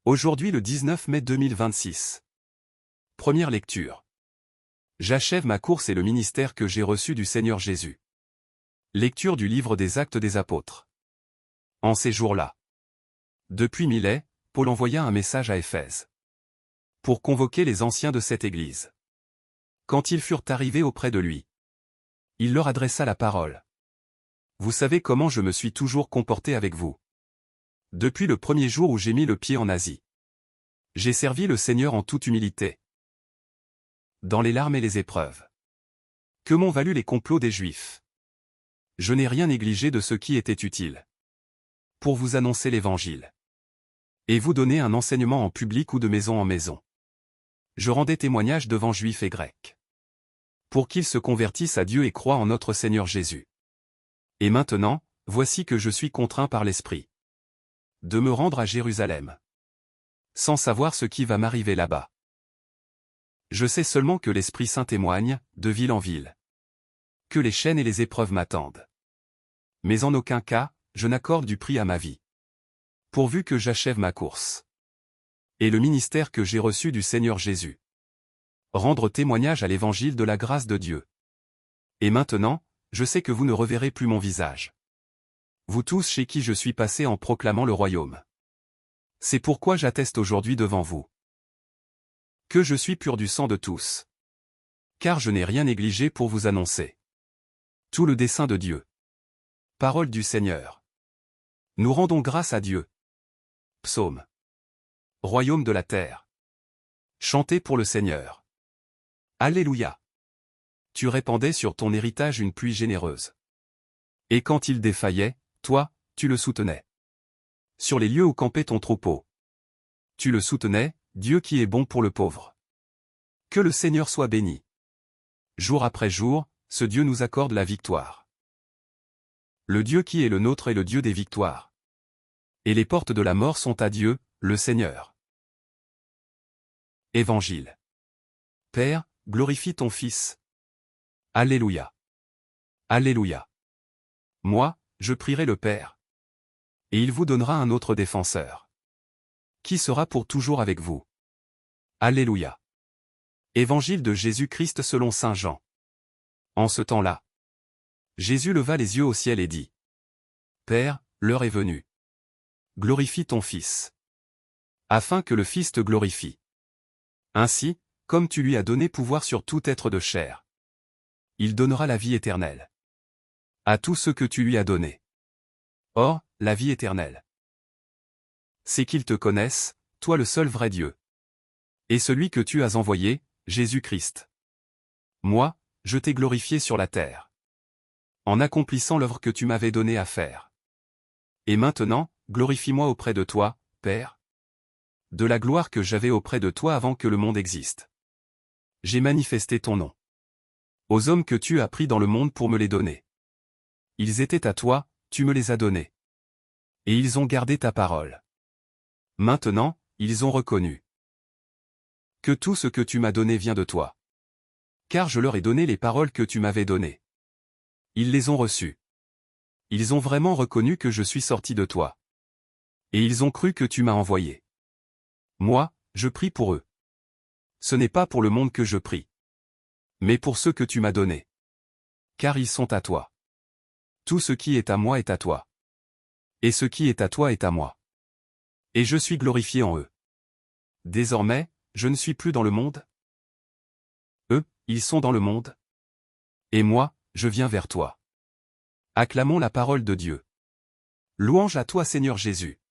Aujourd'hui le 19 mai 2026. Première lecture. J'achève ma course et le ministère que j'ai reçu du Seigneur Jésus. Lecture du livre des Actes des Apôtres. En ces jours-là, depuis Milet, Paul envoya un message à Éphèse pour convoquer les anciens de cette église. Quand ils furent arrivés auprès de lui, il leur adressa la parole. Vous savez comment je me suis toujours comporté avec vous. Depuis le premier jour où j'ai mis le pied en Asie. J'ai servi le Seigneur en toute humilité. Dans les larmes et les épreuves. Que m'ont valu les complots des Juifs. Je n'ai rien négligé de ce qui était utile. Pour vous annoncer l'Évangile. Et vous donner un enseignement en public ou de maison en maison. Je rendais témoignage devant Juifs et Grecs. Pour qu'ils se convertissent à Dieu et croient en notre Seigneur Jésus. Et maintenant, voici que je suis contraint par l'Esprit de me rendre à Jérusalem. Sans savoir ce qui va m'arriver là-bas. Je sais seulement que l'Esprit Saint témoigne, de ville en ville. Que les chaînes et les épreuves m'attendent. Mais en aucun cas, je n'accorde du prix à ma vie. Pourvu que j'achève ma course. Et le ministère que j'ai reçu du Seigneur Jésus. Rendre témoignage à l'évangile de la grâce de Dieu. Et maintenant, je sais que vous ne reverrez plus mon visage. Vous tous chez qui je suis passé en proclamant le royaume. C'est pourquoi j'atteste aujourd'hui devant vous. Que je suis pur du sang de tous. Car je n'ai rien négligé pour vous annoncer. Tout le dessein de Dieu. Parole du Seigneur. Nous rendons grâce à Dieu. Psaume. Royaume de la terre. Chantez pour le Seigneur. Alléluia. Tu répandais sur ton héritage une pluie généreuse. Et quand il défaillait, toi, tu le soutenais. Sur les lieux où campait ton troupeau. Tu le soutenais, Dieu qui est bon pour le pauvre. Que le Seigneur soit béni. Jour après jour, ce Dieu nous accorde la victoire. Le Dieu qui est le nôtre est le Dieu des victoires. Et les portes de la mort sont à Dieu, le Seigneur. Évangile. Père, glorifie ton Fils. Alléluia. Alléluia. Moi, je prierai le Père. Et il vous donnera un autre défenseur. Qui sera pour toujours avec vous. Alléluia. Évangile de Jésus-Christ selon saint Jean. En ce temps-là, Jésus leva les yeux au ciel et dit. Père, l'heure est venue. Glorifie ton Fils. Afin que le Fils te glorifie. Ainsi, comme tu lui as donné pouvoir sur tout être de chair. Il donnera la vie éternelle. À tous ceux que tu lui as donnés. Or, la vie éternelle. C'est qu'ils te connaissent, toi le seul vrai Dieu. Et celui que tu as envoyé, Jésus-Christ. Moi, je t'ai glorifié sur la terre. En accomplissant l'œuvre que tu m'avais donnée à faire. Et maintenant, glorifie-moi auprès de toi, Père. De la gloire que j'avais auprès de toi avant que le monde existe. J'ai manifesté ton nom. Aux hommes que tu as pris dans le monde pour me les donner. Ils étaient à toi, tu me les as donnés. Et ils ont gardé ta parole. Maintenant, ils ont reconnu que tout ce que tu m'as donné vient de toi. Car je leur ai donné les paroles que tu m'avais données. Ils les ont reçues. Ils ont vraiment reconnu que je suis sorti de toi. Et ils ont cru que tu m'as envoyé. Moi, je prie pour eux. Ce n'est pas pour le monde que je prie. Mais pour ceux que tu m'as donnés. Car ils sont à toi. Tout ce qui est à moi est à toi. Et ce qui est à toi est à moi. Et je suis glorifié en eux. Désormais, je ne suis plus dans le monde. Eux, ils sont dans le monde. Et moi, je viens vers toi. Acclamons la parole de Dieu. Louange à toi Seigneur Jésus.